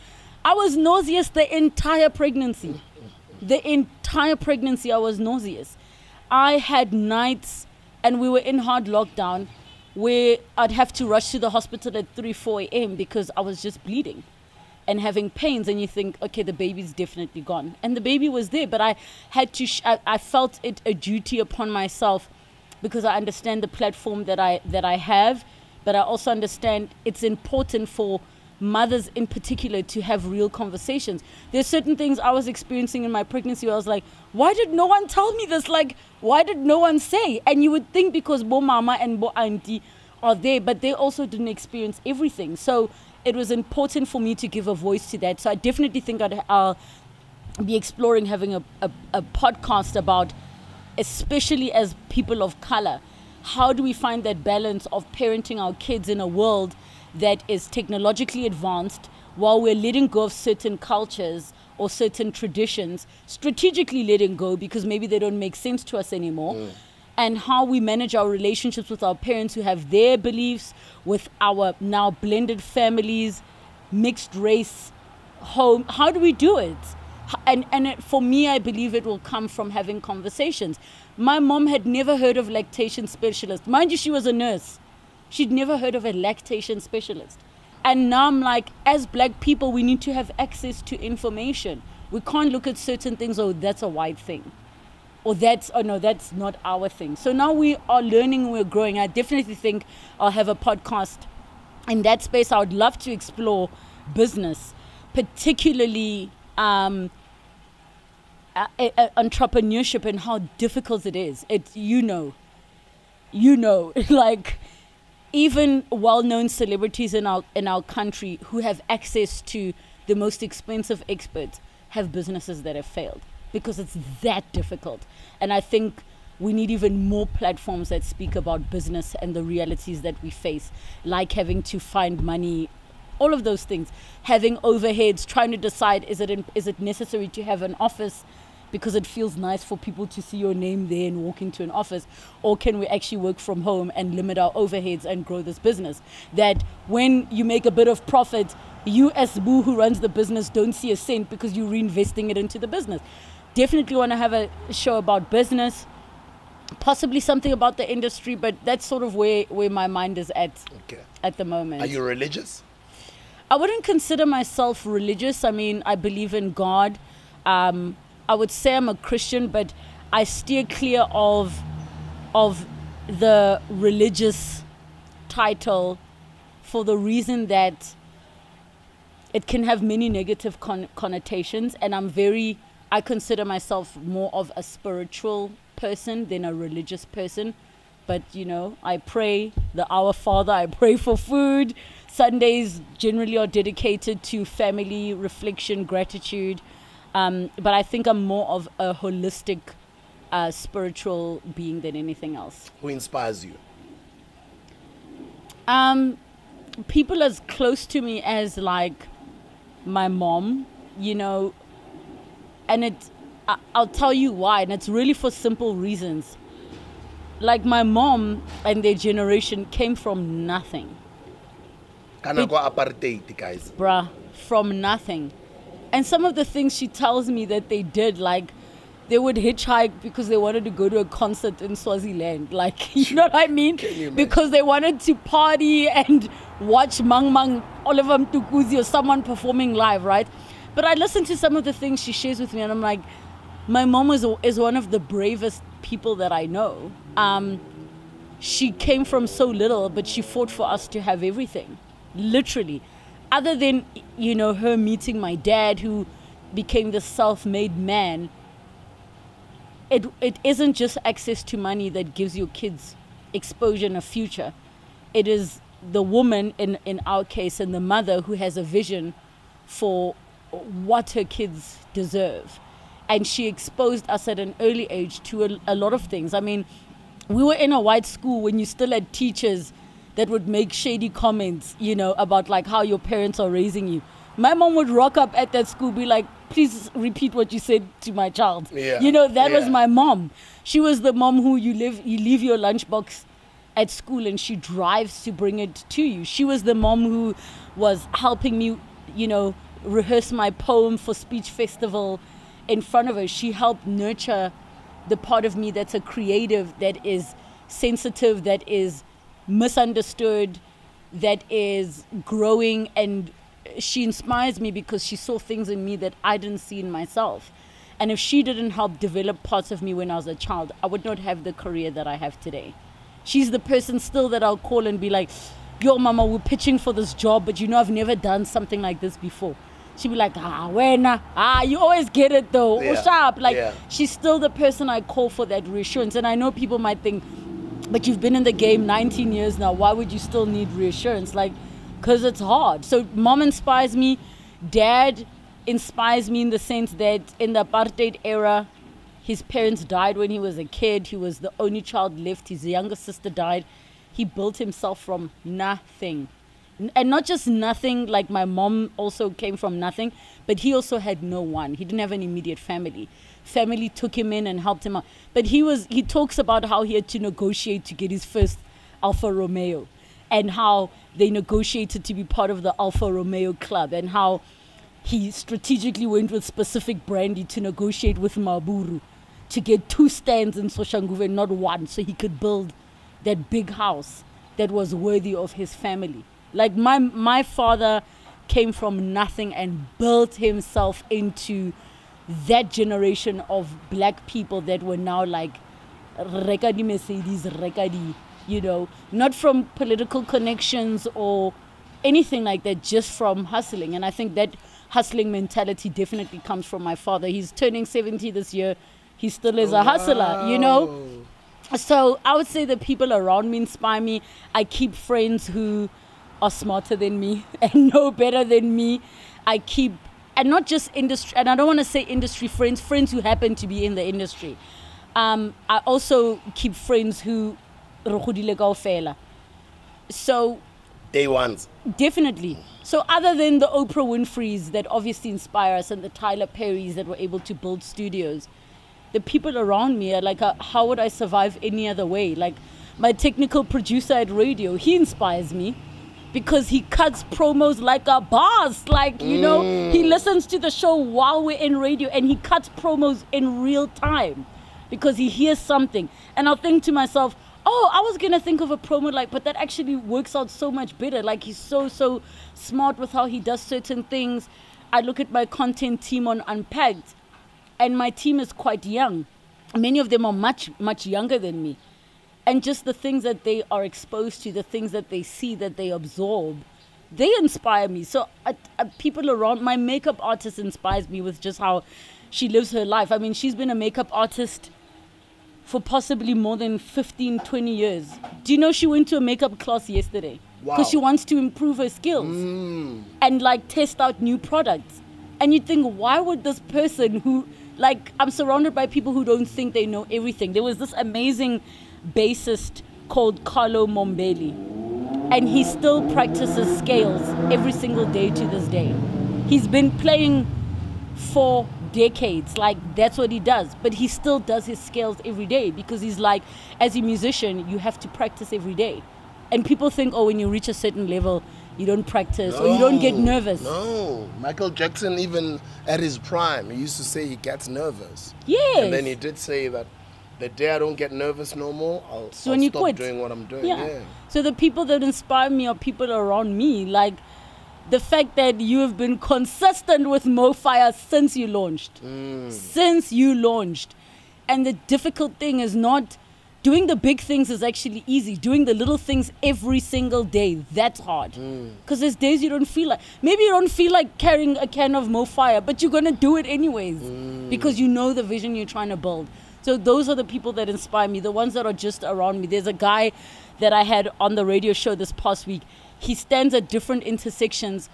I was nauseous the entire pregnancy. The entire pregnancy, I was nauseous. I had nights, and we were in hard lockdown, where I'd have to rush to the hospital at 3, 4 a.m. because I was just bleeding and having pains. And you think, okay, the baby's definitely gone. And the baby was there, but I had to, I felt it a duty upon myself because I understand the platform that I have, but I also understand it's important for mothers in particular to have real conversations. There's certain things I was experiencing in my pregnancy where I was like, why did no one tell me this? Like, why did no one say? And you would think because bo mama and bo auntie are there, but they also didn't experience everything. So it was important for me to give a voice to that. So I definitely think I'll be exploring having a podcast about, especially as people of color, how do we find that balance of parenting our kids in a world that is technologically advanced while we're letting go of certain cultures or certain traditions, strategically letting go because maybe they don't make sense to us anymore, and how we manage our relationships with our parents who have their beliefs, with our now blended families, mixed race home. How do we do it? For me, I believe it will come from having conversations. My mom had never heard of lactation specialist. Mind you, she was a nurse. She'd never heard of a lactation specialist. And now I'm like, as black people, we need to have access to information. We can't look at certain things, oh, that's a white thing. Or that's, oh no, that's not our thing. So now we are learning, we're growing. I definitely think I'll have a podcast in that space. I would love to explore business, particularly entrepreneurship and how difficult it is. It's, you know, like even well-known celebrities in our country who have access to the most expensive experts have businesses that have failed because it's that difficult. And I think we need even more platforms that speak about business and the realities that we face, like having to find money, all of those things, having overheads, trying to decide, is it necessary to have an office because it feels nice for people to see your name there and walk into an office, or can we actually work from home and limit our overheads and grow this business? That when you make a bit of profit, you as SBU who runs the business don't see a cent because you're reinvesting it into the business. Definitely want to have a show about business, possibly something about the industry, but that's sort of where my mind is at the moment. Are you religious? I wouldn't consider myself religious. I mean, I believe in God. I would say I'm a Christian, but I steer clear of the religious title for the reason that it can have many negative connotations, and I consider myself more of a spiritual person than a religious person. But, you know, I pray the Our Father, I pray for food. Sundays generally are dedicated to family, reflection, gratitude. But I think I'm more of a holistic, spiritual being than anything else. Who inspires you? People as close to me as like my mom, you know, and I'll tell you why, and it's really for simple reasons. Like my mom and their generation came from nothing. Apartheid, guys. Bruh, from nothing. And some of the things she tells me that they did, like they would hitchhike because they wanted to go to a concert in Swaziland. Like, you know what I mean? Because they wanted to party and watch Mang Oliver Mtukuzi or someone performing live, right? But I listen to some of the things she shares with me and I'm like, my mom is one of the bravest people that I know. She came from so little, but she fought for us to have everything, literally. Other than, you know, her meeting my dad, who became the self-made man, it isn't just access to money that gives your kids exposure and a future. It is the woman, in our case, and the mother who has a vision for what her kids deserve. And she exposed us at an early age to a lot of things. I mean, we were in a white school when you still had teachers that would make shady comments, you know, about like how your parents are raising you. My mom would rock up at that school, be like, please repeat what you said to my child. Yeah. You know, that was my mom. She was the mom who you leave your lunchbox at school and she drives to bring it to you. She was the mom who was helping me, you know, rehearse my poem for speech festival in front of her. She helped nurture the part of me that's a creative, that is sensitive, that is misunderstood, that is growing, and she inspires me because she saw things in me that I didn't see in myself. And if she didn't help develop parts of me when I was a child, I would not have the career that I have today. She's the person still that I'll call and be like, yo mama, we're pitching for this job, but you know I've never done something like this before. She'd be like, you always get it though. Yeah. Sharp. Like, yeah. She's still the person I call for that reassurance. And I know people might think, but you've been in the game 19 years now. Why would you still need reassurance? Like, because it's hard. So mom inspires me. Dad inspires me in the sense that in the apartheid era, his parents died when he was a kid. He was the only child left. His younger sister died. He built himself from nothing. And not just nothing, like my mom also came from nothing, but he also had no one. He didn't have an immediate family. Family took him in and helped him out. But he talks about how he had to negotiate to get his first Alfa Romeo, and how they negotiated to be part of the Alfa Romeo club, and how he strategically went with specific brandy to negotiate with Maburu to get 2 stands in Soshanguve and not one, so he could build that big house that was worthy of his family. Like my father came from nothing and built himself into that generation of black people that were now like rekadi Mercedes, rekadi, you know, not from political connections or anything like that, just from hustling. And I think that hustling mentality definitely comes from my father. He's turning 70 this year. He still is a hustler, you know. So I would say the people around me inspire me. I keep friends who are smarter than me and know better than me. I keep, and not just industry, and I don't want to say industry friends, friends who happen to be in the industry. I also keep friends who so day ones. Definitely. So other than the Oprah Winfreys that obviously inspire us and the Tyler Perrys that were able to build studios, the people around me are like, how would I survive any other way? Like my technical producer at radio, he inspires me because he cuts promos like a boss. Like, you know, he listens to the show while we're in radio and he cuts promos in real time because he hears something. And I'll think to myself, oh, I was going to think of a promo like, but that actually works out so much better. Like he's so smart with how he does certain things. I look at my content team on Unpacked and my team is quite young. Many of them are much younger than me. And just the things that they are exposed to, the things that they see, that they absorb, they inspire me. So people around, my makeup artist inspires me with just how she lives her life. I mean, she's been a makeup artist for possibly more than 15, 20 years. Do you know she went to a makeup class yesterday? Wow. Because she wants to improve her skills and like test out new products. And you think, why would this person who, like, I'm surrounded by people who don't think they know everything. There was this amazing bassist called Carlo Mombelli, and he still practices scales every single day to this day. He's been playing for decades, like that's what he does, but he still does his scales every day because he's like, as a musician, you have to practice every day. And people think, oh, when you reach a certain level, you don't practice or you don't get nervous. No, Michael Jackson, even at his prime, he used to say he gets nervous. Yes. And then he did say that the day I don't get nervous no more, I'll stop doing what I'm doing. Yeah. So the people that inspire me are people around me. Like the fact that you have been consistent with MoFire since you launched. Since you launched. And the difficult thing is not doing the big things is actually easy. Doing the little things every single day, that's hard. Because there's days you don't feel like, maybe you don't feel like carrying a can of MoFire, but you're going to do it anyways because you know the vision you're trying to build. So those are the people that inspire me, the ones that are just around me. There's a guy that I had on the radio show this past week. He stands at different intersections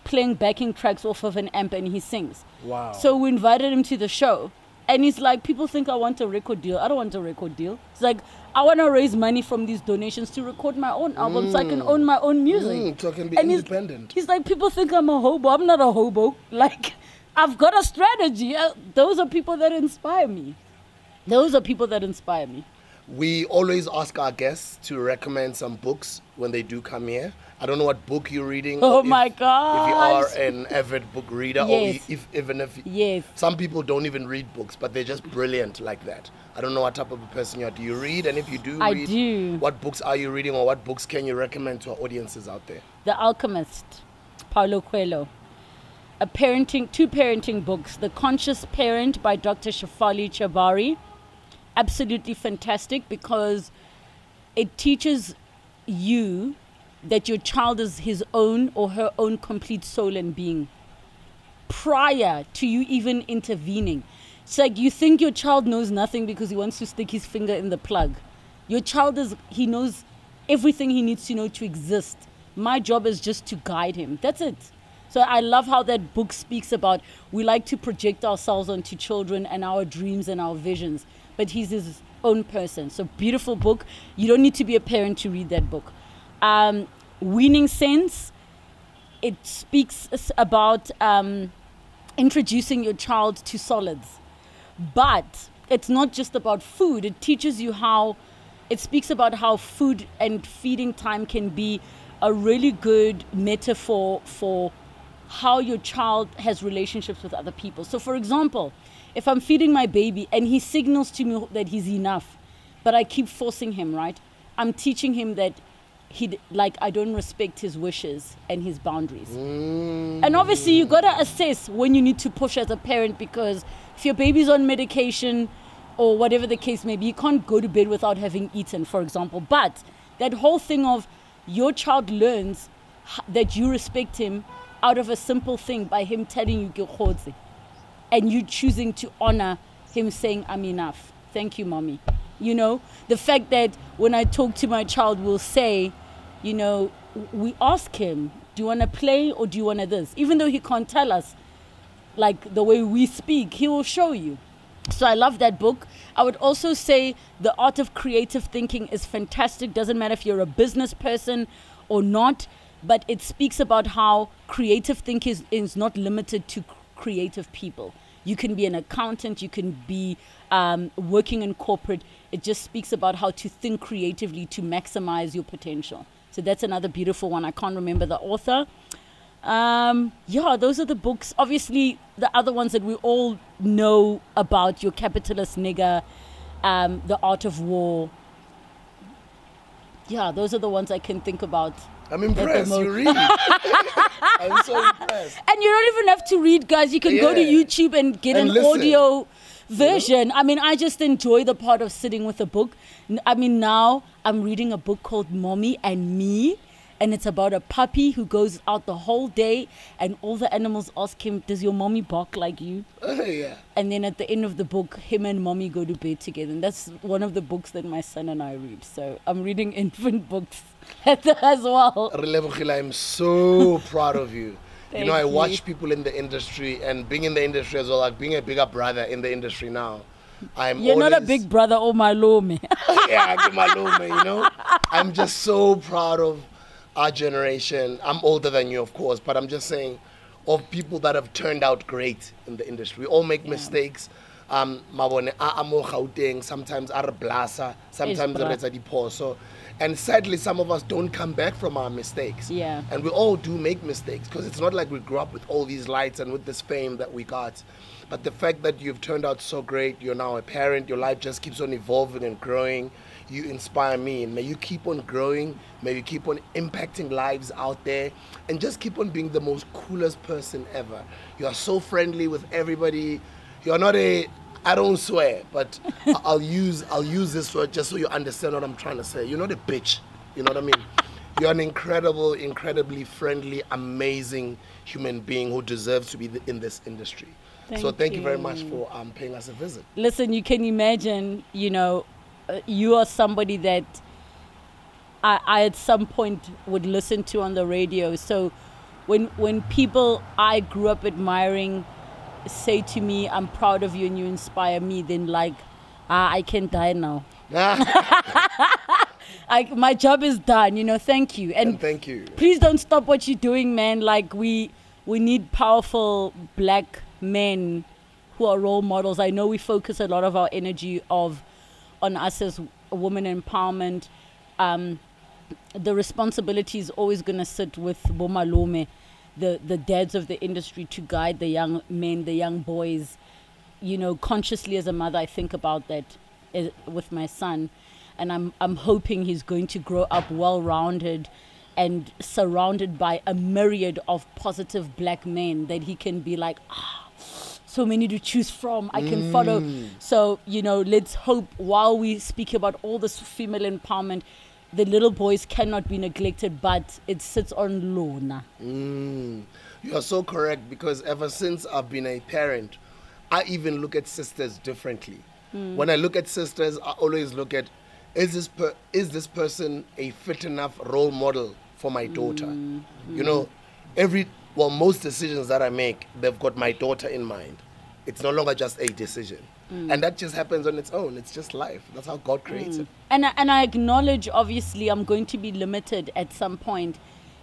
playing backing tracks off of an amp and he sings. Wow. So we invited him to the show. And he's like, people think I want a record deal. I don't want a record deal. It's like, I want to raise money from these donations to record my own album so I can own my own music. So I can be independent. He's like, people think I'm a hobo. I'm not a hobo. Like, I've got a strategy. Those are people that inspire me. Those are people that inspire me. We always ask our guests to recommend some books when they do come here. I don't know what book you're reading. Oh my God! If you are an avid book reader, yes. Or even if yes. Some people don't even read books, but they're just brilliant like that. I don't know what type of a person you are. Do you read? And if you do read, do. What books are you reading, or what books can you recommend to our audiences out there? The Alchemist, Paulo Coelho. Two parenting books. The Conscious Parent by Dr. Shafali Chabari. Absolutely fantastic because it teaches you that your child is his own or her own complete soul and being prior to you even intervening. It's like you think your child knows nothing because he wants to stick his finger in the plug. Your child he knows everything he needs to know to exist. My job is just to guide him. That's it. So I love how that book speaks about we like to project ourselves onto children and our dreams and our visions, but he's his own person. So beautiful book. You don't need to be a parent to read that book. Weaning Sense, it speaks about introducing your child to solids. But it's not just about food. It teaches you it speaks about how food and feeding time can be a really good metaphor for how your child has relationships with other people. So for example, if I'm feeding my baby and he signals to me that he's enough, but I keep forcing him, right? I'm teaching him that I don't respect his wishes and his boundaries. And obviously you got to assess when you need to push as a parent, because if your baby's on medication or whatever the case may be, you can't go to bed without having eaten, for example. But that whole thing of your child learns that you respect him out of a simple thing by him telling you ke kgotse, and you choosing to honor him saying, I'm enough. Thank you, mommy. You know, the fact that when I talk to my child, we'll say, you know, we ask him, do you want to play or do you want to this? Even though he can't tell us, like the way we speak, he will show you. So I love that book. I would also say The Art of Creative Thinking is fantastic. Doesn't matter if you're a business person or not, but it speaks about how creative thinking is not limited to creative people. You can be an accountant, you can be working in corporate. It just speaks about how to think creatively to maximize your potential. So that's another beautiful one. I can't remember the author. Yeah, those are the books. Obviously, the other ones that we all know about, Your Capitalist Nigger, The Art of War. Yeah, those are the ones I can think about. I'm impressed. You read. I'm so impressed. And you don't even have to read, guys. You can go to YouTube and get an audio version. You know? I mean, I just enjoy the part of sitting with a book. I mean, now I'm reading a book called Mommy and Me. And it's about a puppy who goes out the whole day and all the animals ask him, does your mommy bark like you? Yeah. And then at the end of the book, him and mommy go to bed together. And that's one of the books that my son and I read. So I'm reading infant books as well. Relebogile, I'm so proud of you. Thank you know, I you. watch people in the industry, and being in the industry as well, like being a bigger brother in the industry now. You're not a big brother, oh my lord, man. Yeah, I my lord, man, you know. I'm just so proud of our generation. I'm older than you, of course, but I'm just saying, of people that have turned out great in the industry. We all make mistakes. Sometimes are blasa, sometimes are diposo. And sadly, some of us don't come back from our mistakes. Yeah. And we all do make mistakes, because it's not like we grew up with all these lights and with this fame that we got. But the fact that you've turned out so great, you're now a parent, your life just keeps on evolving and growing. You inspire me, and may you keep on growing, may you keep on impacting lives out there, and just keep on being the most coolest person ever. You are so friendly with everybody. You're not a, I don't swear, but I'll use this word just so you understand what I'm trying to say. You're not a bitch, you know what I mean? You're an incredibly friendly, amazing human being who deserves to be in this industry. Thank you very much for paying us a visit. Listen, you can imagine, you know, you are somebody that I at some point would listen to on the radio. So when people I grew up admiring say to me, I'm proud of you and you inspire me, then like, I can die now. My job is done, you know, thank you. And thank you. Please don't stop what you're doing, man. Like we need powerful black men who are role models. I know we focus a lot of our energy on us as women empowerment. The responsibility is always going to sit with Bomalome, the dads of the industry, to guide the young men, the young boys. You know, consciously as a mother, I think about that with my son, and I'm hoping he's going to grow up well-rounded and surrounded by a myriad of positive black men that he can be like, so many to choose from, I can follow. So, you know, let's hope while we speak about all this female empowerment, the little boys cannot be neglected, but it sits on Lona. You are so correct, because ever since I've been a parent, I even look at sisters differently. When I look at sisters, I always look at, is this person a fit enough role model for my daughter? You know, most decisions that I make, they've got my daughter in mind. It's no longer just a decision. And that just happens on its own. It's just life. That's how God creates it. And I acknowledge, obviously, I'm going to be limited at some point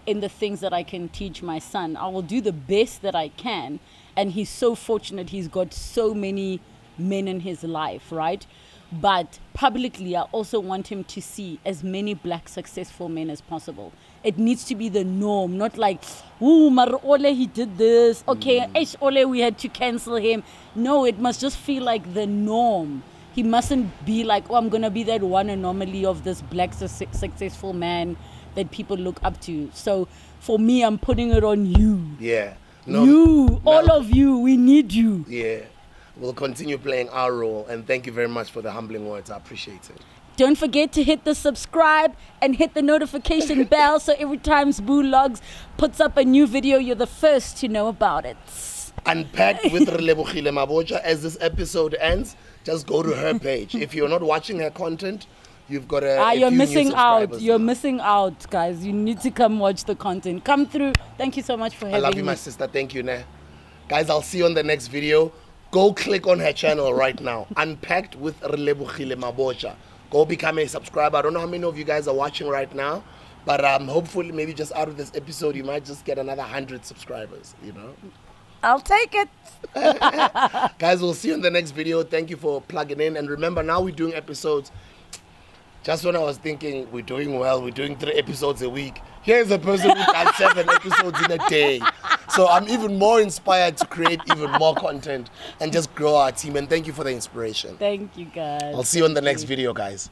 in the things that I can teach my son. I will do the best that I can. And he's so fortunate. He's got so many men in his life, right? But publicly, I also want him to see as many black successful men as possible. It needs to be the norm, not like, ooh, Mar Ole, he did this. Okay, Ole, we had to cancel him. No, it must just feel like the norm. He mustn't be like, oh, I'm going to be that one anomaly of this black successful man that people look up to. So for me, I'm putting it on you. Yeah. All of you, we need you. Yeah. We'll continue playing our role, and thank you very much for the humbling words. I appreciate it. Don't forget to hit the subscribe and hit the notification bell so every time SBU Logs puts up a new video, you're the first to know about it. Unpacked with Relebogile Mabotja. As this episode ends, just go to her page. If you're not watching her content, you've got a you're few missing new out. subscribers You're now. missing out, guys. You need to come watch the content. Come through. Thank you so much for having me. I love you, my sister. Thank you, Ne. Guys, I'll see you on the next video. Go click on her channel right now. Unpacked with Relebogile Mabotja. Go become a subscriber. I don't know how many of you guys are watching right now, but hopefully maybe just out of this episode, you might just get another 100 subscribers, you know? I'll take it. Guys, we'll see you in the next video. Thank you for plugging in. And remember, now we're doing episodes. Just when I was thinking we're doing well, we're doing 3 episodes a week. Here's a person who does 7 episodes in a day. So I'm even more inspired to create even more content and just grow our team. And thank you for the inspiration. Thank you, guys. I'll see you on the next video, guys.